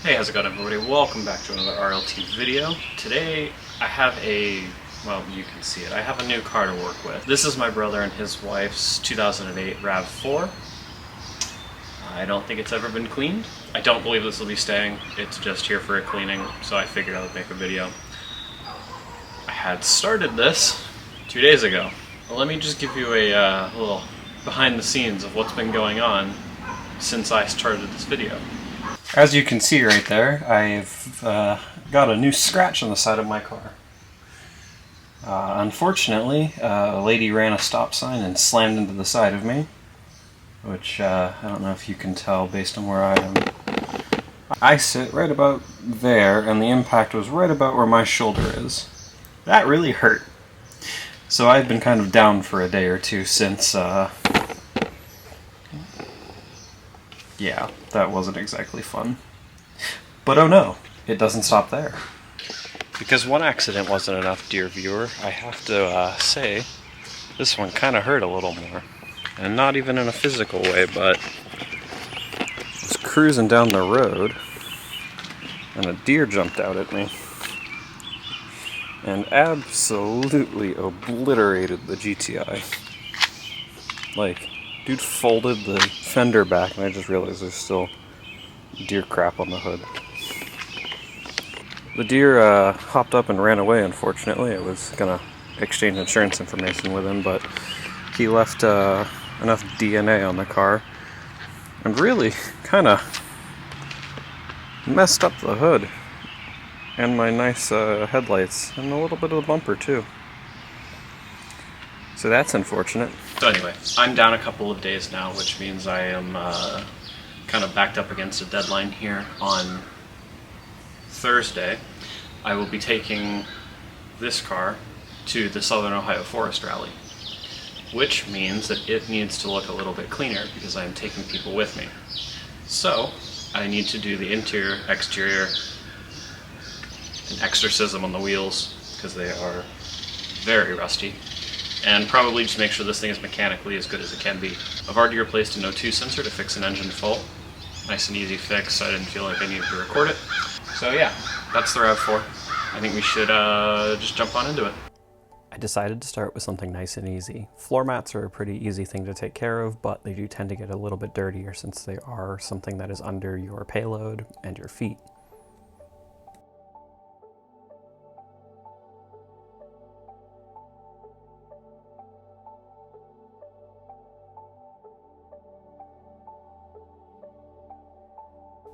Hey, how's it going everybody? Welcome back to another RLT video. Today I have well, you can see it, I have a new car to work with. This is my brother and his wife's 2008 Rav4. I don't think it's ever been cleaned. I don't believe this will be staying. It's just here for a cleaning, so I figured I would make a video. I had started this 2 days ago. Well, let me just give you a little behind the scenes of what's been going on since I started this video. As you can see right there, I've got a new scratch on the side of my car. Unfortunately, a lady ran a stop sign and slammed into the side of me, which I don't know if you can tell based on where I am. I sit right about there, and the impact was right about where my shoulder is. That really hurt. So I've been kind of down for a day or two since, yeah, that wasn't exactly fun. But oh no, it doesn't stop there. Because one accident wasn't enough, dear viewer, I have to say, this one kind of hurt a little more. And not even in a physical way, but I was cruising down the road, and a deer jumped out at me. And absolutely obliterated the GTI. Like, dude folded the fender back, and I just realized there's still deer crap on the hood. The deer hopped up and ran away, unfortunately. I was gonna exchange insurance information with him, but he left enough DNA on the car and really kind of messed up the hood and my nice headlights and a little bit of the bumper too. So that's unfortunate. So anyway, I'm down a couple of days now, which means I am kind of backed up against a deadline here. On Thursday, I will be taking this car to the Southern Ohio Forest Rally, which means that it needs to look a little bit cleaner because I am taking people with me. So I need to do the interior, exterior, an exorcism on the wheels because they are very rusty. And probably just make sure this thing is mechanically as good as it can be. I've already replaced an O2 sensor to fix an engine fault. Nice and easy fix, so I didn't feel like I needed to record it. So yeah, that's the Rav4. I think we should just jump on into it. I decided to start with something nice and easy. Floor mats are a pretty easy thing to take care of, but they do tend to get a little bit dirtier since they are something that is under your payload and your feet.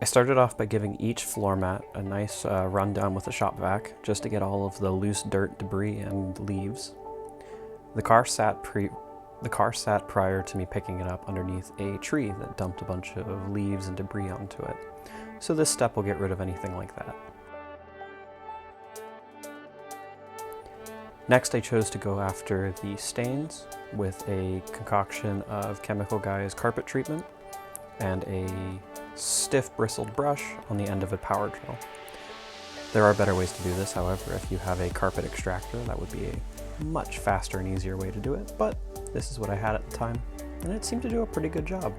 I started off by giving each floor mat a nice rundown with a shop vac, just to get all of the loose dirt, debris, and leaves. The car sat prior to me picking it up underneath a tree that dumped a bunch of leaves and debris onto it. So this step will get rid of anything like that. Next I chose to go after the stains with a concoction of Chemical Guy's carpet treatment and a stiff bristled brush on the end of a power drill. There are better ways to do this, however. If you have a carpet extractor, that would be a much faster and easier way to do it, but this is what I had at the time, and it seemed to do a pretty good job.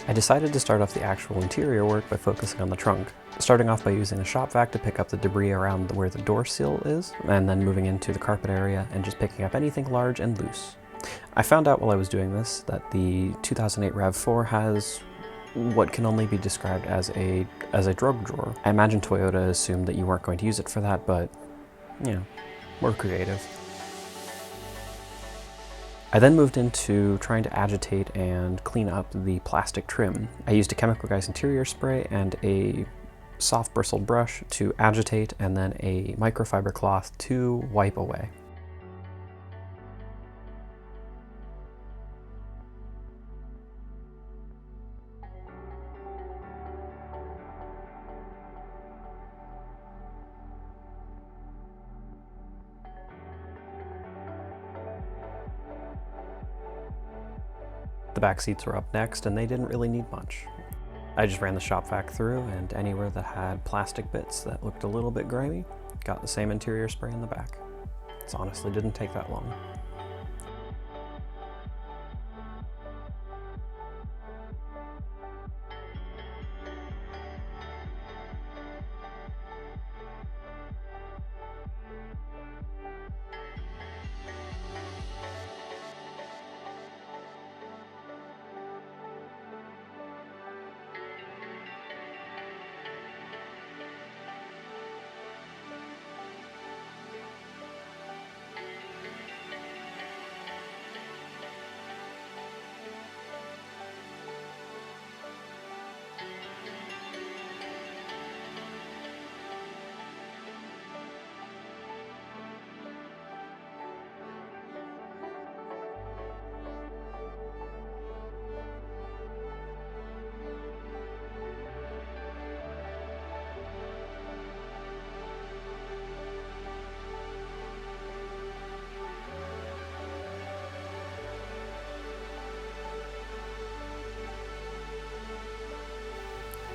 I decided to start off the actual interior work by focusing on the trunk, starting off by using a shop vac to pick up the debris around where the door sill is, and then moving into the carpet area and just picking up anything large and loose. I found out while I was doing this that the 2008 Rav4 has what can only be described as a drug drawer. I imagine Toyota assumed that you weren't going to use it for that, but, you know, we're creative. I then moved into trying to agitate and clean up the plastic trim. I used a Chemical Guys interior spray and a soft bristled brush to agitate, and then a microfiber cloth to wipe away. The back seats were up next, and they didn't really need much. I just ran the shop vac through, and anywhere that had plastic bits that looked a little bit grimy, got the same interior spray in the back. It honestly didn't take that long.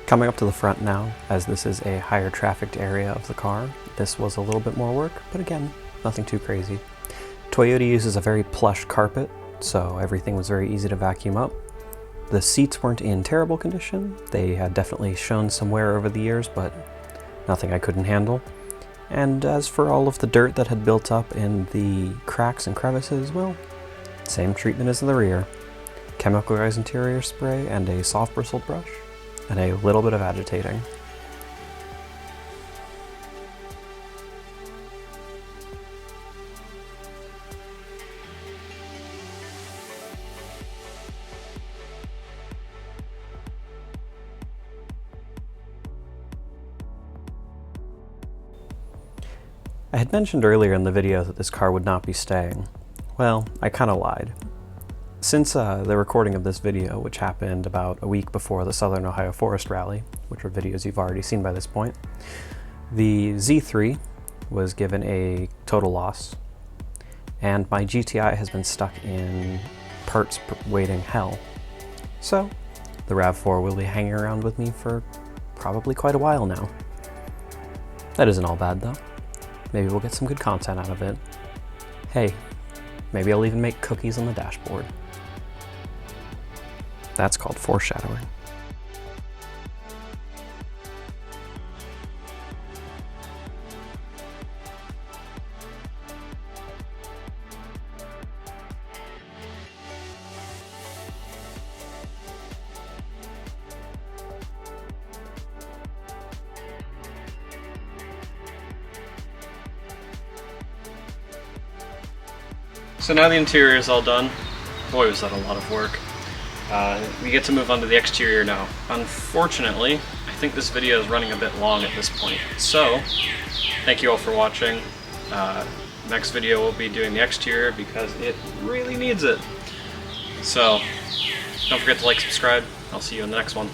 Coming up to the front now, as this is a higher trafficked area of the car, this was a little bit more work, but again, nothing too crazy. Toyota uses a very plush carpet, so everything was very easy to vacuum up. The seats weren't in terrible condition. They had definitely shown some wear over the years, but nothing I couldn't handle. And as for all of the dirt that had built up in the cracks and crevices, well, same treatment as the rear. Chemical Guys interior spray and a soft bristled brush, and a little bit of agitating. I had mentioned earlier in the video that this car would not be staying. Well, I kinda lied. Since the recording of this video, which happened about a week before the Southern Ohio Forest Rally, which are videos you've already seen by this point, the Z3 was given a total loss, and my GTI has been stuck in parts waiting hell. So, the Rav4 will be hanging around with me for probably quite a while now. That isn't all bad though. Maybe we'll get some good content out of it. Hey, maybe I'll even make cookies on the dashboard. That's called foreshadowing. So now the interior is all done. Boy, was that a lot of work. We get to move on to the exterior now. Unfortunately, I think this video is running a bit long at this point. So, thank you all for watching. Next video we'll be doing the exterior because it really needs it. So, don't forget to like, subscribe. I'll see you in the next one.